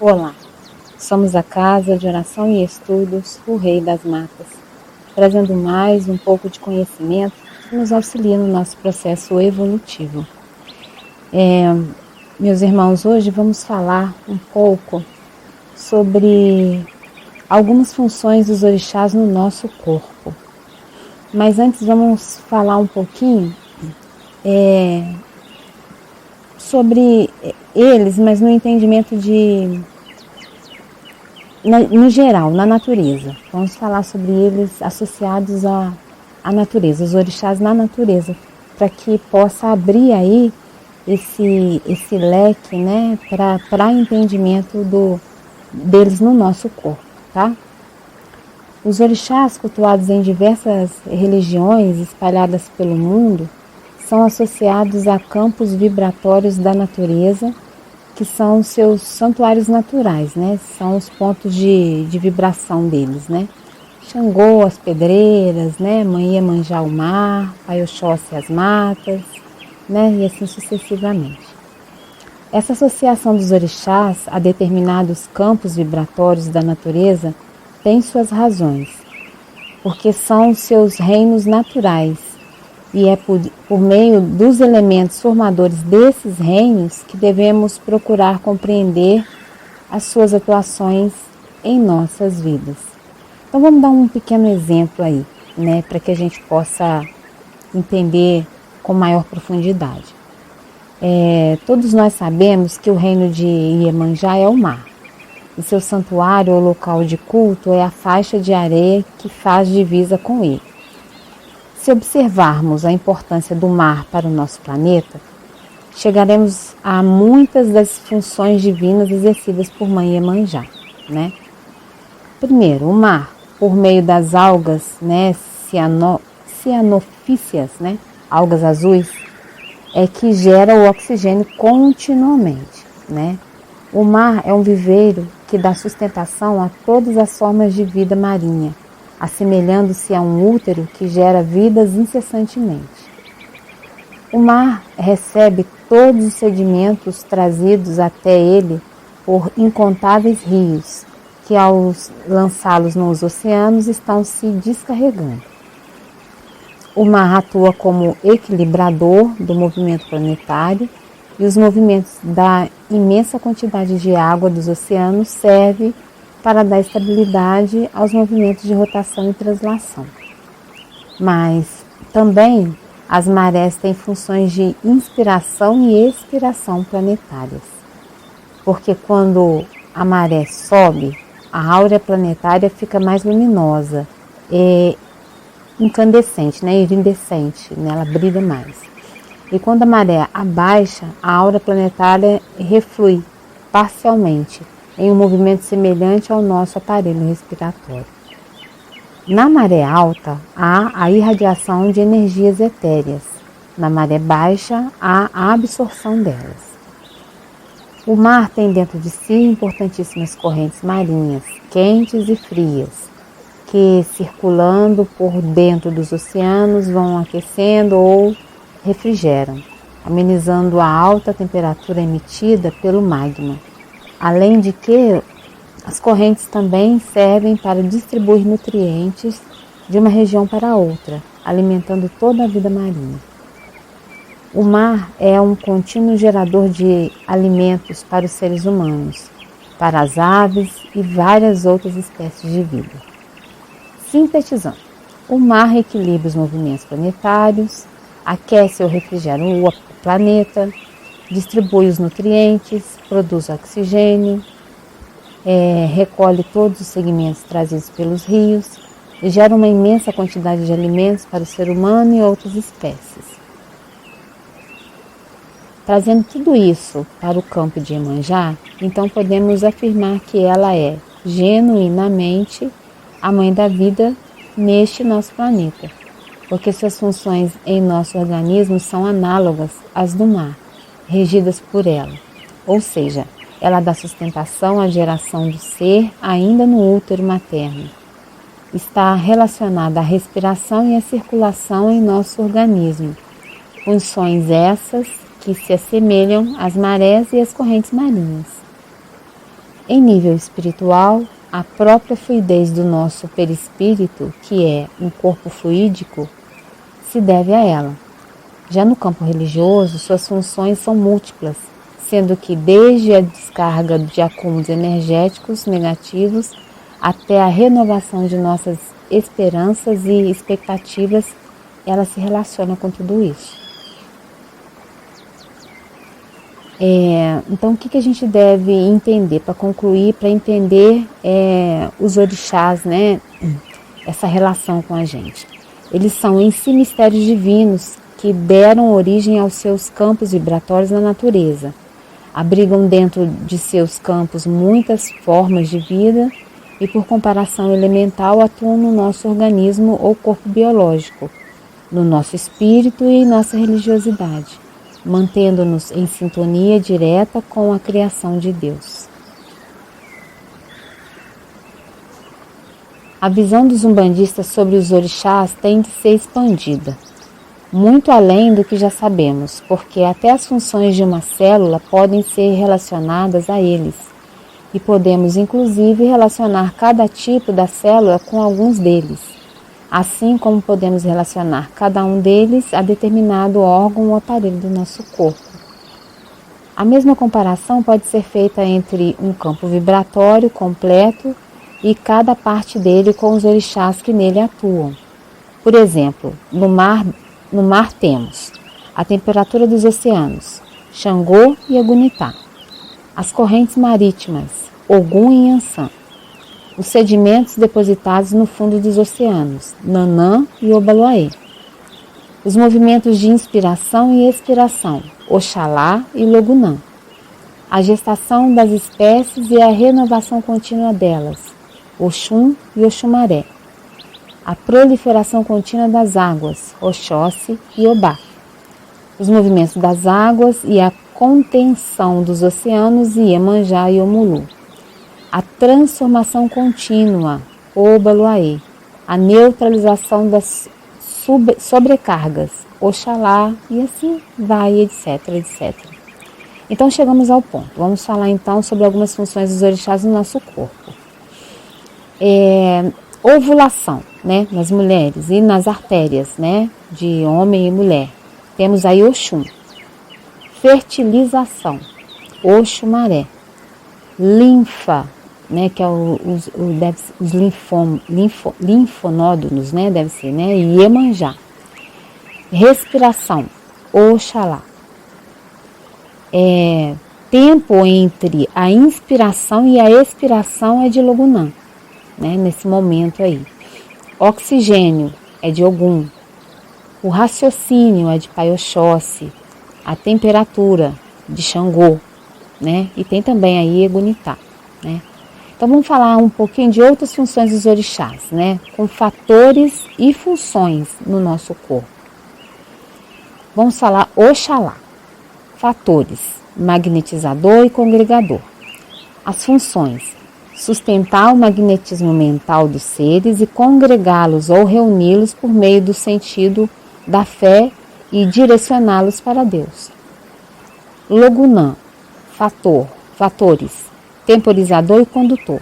Olá, somos a Casa de Oração e Estudos, o Rei das Matas, trazendo mais um pouco de conhecimento que nos auxilia no nosso processo evolutivo. Meus irmãos, hoje vamos falar um pouco sobre algumas funções dos orixás no nosso corpo. Mas antes vamos falar um pouquinho sobre eles, mas no entendimento no geral, na natureza. Vamos falar sobre eles associados à natureza, os orixás na natureza, para que possa abrir aí esse leque, né, para entendimento deles no nosso corpo, tá? Os orixás cultuados em diversas religiões espalhadas pelo mundo são associados a campos vibratórios da natureza, que são seus santuários naturais, né? São os pontos de vibração deles, né? Xangô, as pedreiras, né? Mãe Iemanjá, o mar, Pai Oxóssi, as matas, né? E assim sucessivamente. Essa associação dos orixás a determinados campos vibratórios da natureza tem suas razões, porque são seus reinos naturais, e é por meio dos elementos formadores desses reinos que devemos procurar compreender as suas atuações em nossas vidas. Então vamos dar um pequeno exemplo aí, né, para que a gente possa entender com maior profundidade. Todos nós sabemos que o reino de Iemanjá é o mar, e seu santuário ou local de culto é a faixa de areia que faz divisa com ele. Se observarmos a importância do mar para o nosso planeta, chegaremos a muitas das funções divinas exercidas por Mãe Iemanjá, né? Primeiro, o mar, por meio das algas, né, cianofícias, né, algas azuis, é que gera o oxigênio continuamente, né? O mar é um viveiro que dá sustentação a todas as formas de vida marinha, assemelhando-se a um útero que gera vidas incessantemente. O mar recebe todos os sedimentos trazidos até ele por incontáveis rios, que ao lançá-los nos oceanos estão se descarregando. O mar atua como equilibrador do movimento planetário, e os movimentos da imensa quantidade de água dos oceanos servem para dar estabilidade aos movimentos de rotação e translação. Mas também as marés têm funções de inspiração e expiração planetárias, porque quando a maré sobe, a áurea planetária fica mais luminosa e incandescente, né, iridescente, né, ela brilha mais. E quando a maré abaixa, a áurea planetária reflui parcialmente em um movimento semelhante ao nosso aparelho respiratório. Na maré alta, há a irradiação de energias etéreas. Na maré baixa, há a absorção delas. O mar tem dentro de si importantíssimas correntes marinhas, quentes e frias, que circulando por dentro dos oceanos vão aquecendo ou refrigeram, amenizando a alta temperatura emitida pelo magma. Além de que as correntes também servem para distribuir nutrientes de uma região para outra, alimentando toda a vida marinha. O mar é um contínuo gerador de alimentos para os seres humanos, para as aves e várias outras espécies de vida. Sintetizando, o mar equilibra os movimentos planetários, aquece ou refrigera o planeta, distribui os nutrientes, produz oxigênio, recolhe todos os segmentos trazidos pelos rios e gera uma imensa quantidade de alimentos para o ser humano e outras espécies. Trazendo tudo isso para o campo de Iemanjá, então podemos afirmar que ela é genuinamente a mãe da vida neste nosso planeta, porque suas funções em nosso organismo são análogas às do mar, regidas por ela, ou seja, ela dá sustentação à geração do ser ainda no útero materno. Está relacionada à respiração e à circulação em nosso organismo, funções essas que se assemelham às marés e às correntes marinhas. Em nível espiritual, a própria fluidez do nosso perispírito, que é um corpo fluídico, se deve a ela. Já no campo religioso, suas funções são múltiplas, sendo que desde a descarga de acúmulos energéticos negativos até a renovação de nossas esperanças e expectativas, ela se relaciona com tudo isso. Então, o que a gente deve entender para concluir, para entender os orixás, né? Essa relação com a gente. Eles são em si mistérios divinos que deram origem aos seus campos vibratórios na natureza. Abrigam dentro de seus campos muitas formas de vida e, por comparação elemental, atuam no nosso organismo ou corpo biológico, no nosso espírito e em nossa religiosidade, mantendo-nos em sintonia direta com a criação de Deus. A visão dos umbandistas sobre os orixás tem de ser expandida, muito além do que já sabemos, porque até as funções de uma célula podem ser relacionadas a eles, e podemos inclusive relacionar cada tipo da célula com alguns deles, assim como podemos relacionar cada um deles a determinado órgão ou aparelho do nosso corpo. A mesma comparação pode ser feita entre um campo vibratório completo e cada parte dele com os orixás que nele atuam. Por exemplo, no mar temos a temperatura dos oceanos, Xangô e Agunitá, as correntes marítimas, Ogum e Yansan, os sedimentos depositados no fundo dos oceanos, Nanã e Obaloaê, os movimentos de inspiração e expiração, Oxalá e Logunã, a gestação das espécies e a renovação contínua delas, Oxum e Oxumaré, a proliferação contínua das águas, Oxóssi e Obá, os movimentos das águas e a contenção dos oceanos, Iemanjá e Omulu, a transformação contínua, Obaloaê, a neutralização das sobrecargas, Oxalá, e assim vai, etc, etc. Então chegamos ao ponto. Vamos falar então sobre algumas funções dos orixás no nosso corpo. Ovulação, né, nas mulheres e nas artérias, né, de homem e mulher. Temos aí Oxum. Fertilização, Oxumaré. Linfa, né, que é os linfonódulos, né, deve ser, né, Iemanjá. Respiração, Oxalá. Tempo entre a inspiração e a expiração é de Logunã, né, nesse momento aí. Oxigênio é de Ogum. O raciocínio é de Pai Oxóssi. A temperatura de Xangô, né, e tem também aí Egunitá, né. Então vamos falar um pouquinho de outras funções dos orixás, né, com fatores e funções no nosso corpo. Vamos falar Oxalá. Fatores: magnetizador e congregador. As funções: sustentar o magnetismo mental dos seres e congregá-los ou reuni-los por meio do sentido da fé e direcioná-los para Deus. Logunã. Fatores: temporizador e condutor.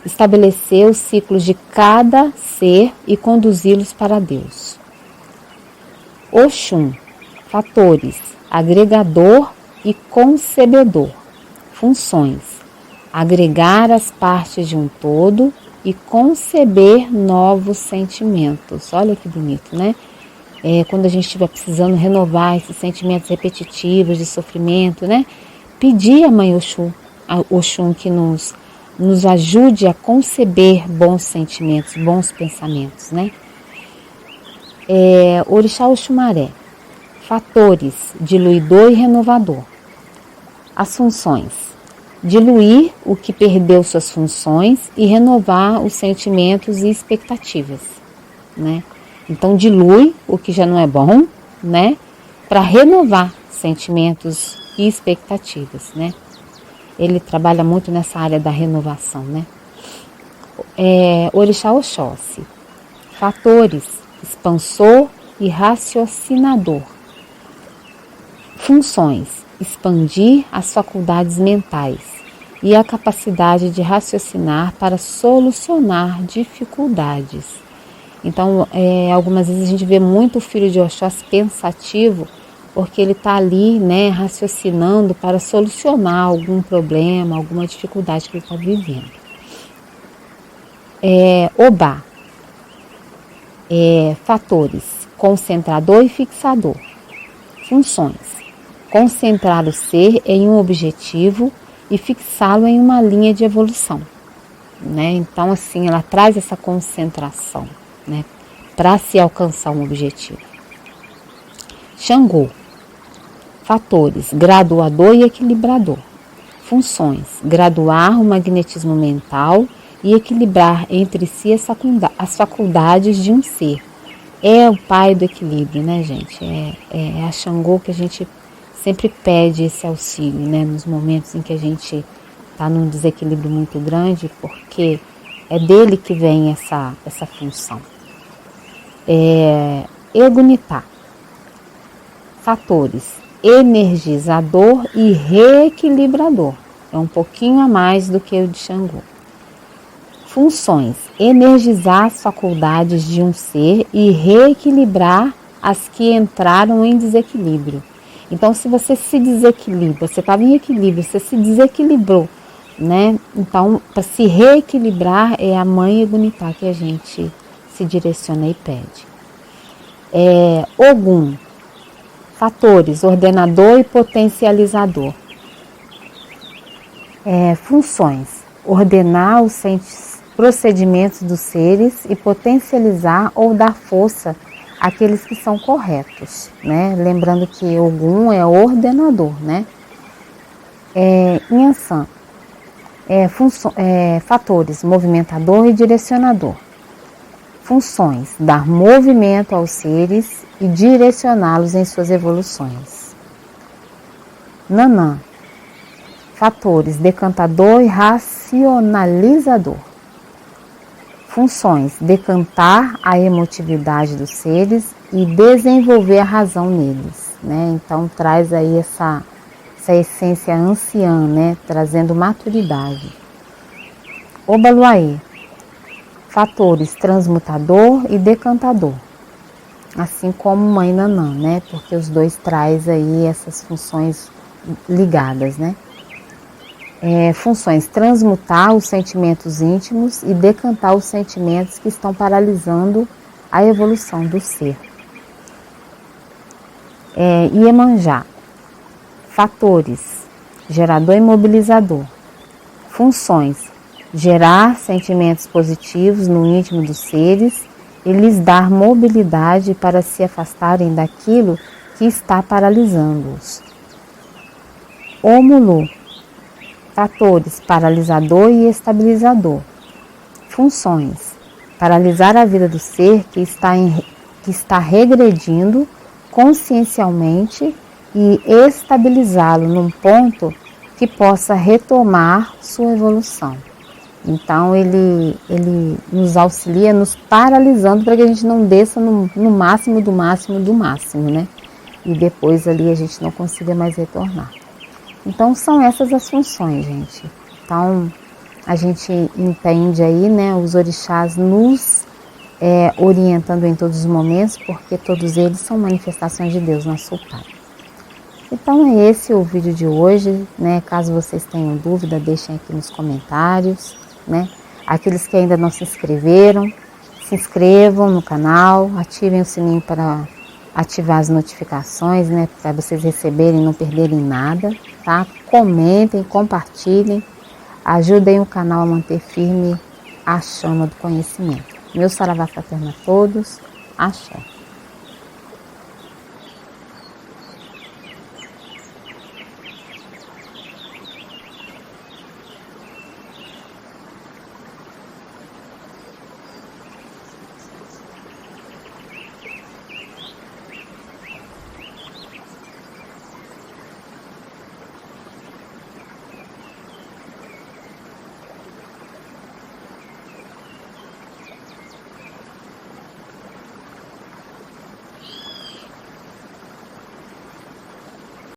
Estabelecer os ciclos de cada ser e conduzi-los para Deus. Oxum. Fatores: agregador e concebedor. Funções: agregar as partes de um todo e conceber novos sentimentos. Olha que bonito, né? Quando a gente estiver precisando renovar esses sentimentos repetitivos de sofrimento, né? Pedir a Mãe Oxum que nos ajude a conceber bons sentimentos, bons pensamentos, né? Orixá Oxumaré. Fatores: diluidor e renovador. As funções: diluir o que perdeu suas funções e renovar os sentimentos e expectativas, né? Então dilui o que já não é bom, né, para renovar sentimentos e expectativas, né? Ele trabalha muito nessa área da renovação, né? Orixá Oxóssi. Fatores: expansor e raciocinador. Funções: expandir as faculdades mentais, e a capacidade de raciocinar para solucionar dificuldades. Então, algumas vezes a gente vê muito o filho de Oxóssi pensativo, porque ele está ali, né, raciocinando para solucionar algum problema, alguma dificuldade que ele está vivendo. Obá. Fatores: concentrador e fixador. Funções: concentrar o ser em um objetivo e fixá-lo em uma linha de evolução, né? Então, assim, ela traz essa concentração, né, para se alcançar um objetivo. Xangô. Fatores: graduador e equilibrador. Funções: graduar o magnetismo mental e equilibrar entre si as faculdades de um ser. É o pai do equilíbrio, né, gente? É a Xangô que a gente sempre pede esse auxílio, né, nos momentos em que a gente está num desequilíbrio muito grande, porque é dele que vem essa função. Egunitá. Fatores: energizador e reequilibrador. É um pouquinho a mais do que o de Xangô. Funções: energizar as faculdades de um ser e reequilibrar as que entraram em desequilíbrio. Então, se você se desequilibra, você estava em equilíbrio, você se desequilibrou, né? Então, para se reequilibrar, é a mãe Egunitá que a gente se direciona e pede. Ogum. Fatores: ordenador e potencializador. Funções: ordenar os procedimentos dos seres e potencializar ou dar força àqueles que são corretos, né? Lembrando que Ogum é ordenador, né? Inhansã. Fatores: movimentador e direcionador. Funções: dar movimento aos seres e direcioná-los em suas evoluções. Nanã. Fatores: decantador e racionalizador. Funções: decantar a emotividade dos seres e desenvolver a razão neles, né? Então traz aí essa essência anciã, né? Trazendo maturidade. Obaluaê. Fatores: transmutador e decantador. Assim como mãe Nanã, né? Porque os dois traz aí essas funções ligadas, né? Funções: transmutar os sentimentos íntimos e decantar os sentimentos que estão paralisando a evolução do ser. Iemanjá. Fatores: gerador e mobilizador. Funções: gerar sentimentos positivos no íntimo dos seres e lhes dar mobilidade para se afastarem daquilo que está paralisando-os. Omulu. Fatores: paralisador e estabilizador. Funções: paralisar a vida do ser que está regredindo consciencialmente e estabilizá-lo num ponto que possa retomar sua evolução. Então ele nos auxilia nos paralisando para que a gente não desça no máximo do máximo do máximo, né? E depois ali a gente não consiga mais retornar. Então são essas as funções, gente. Então a gente entende aí, né, os orixás nos orientando em todos os momentos, porque todos eles são manifestações de Deus, nosso Pai. Então é esse o vídeo de hoje, né? Caso vocês tenham dúvida, deixem aqui nos comentários, né? Aqueles que ainda não se inscreveram, se inscrevam no canal, ativem o sininho para ativar as notificações, né? Para vocês receberem e não perderem nada, tá? Comentem, compartilhem, ajudem o canal a manter firme a chama do conhecimento. Meu saravá fraterno a todos, axé.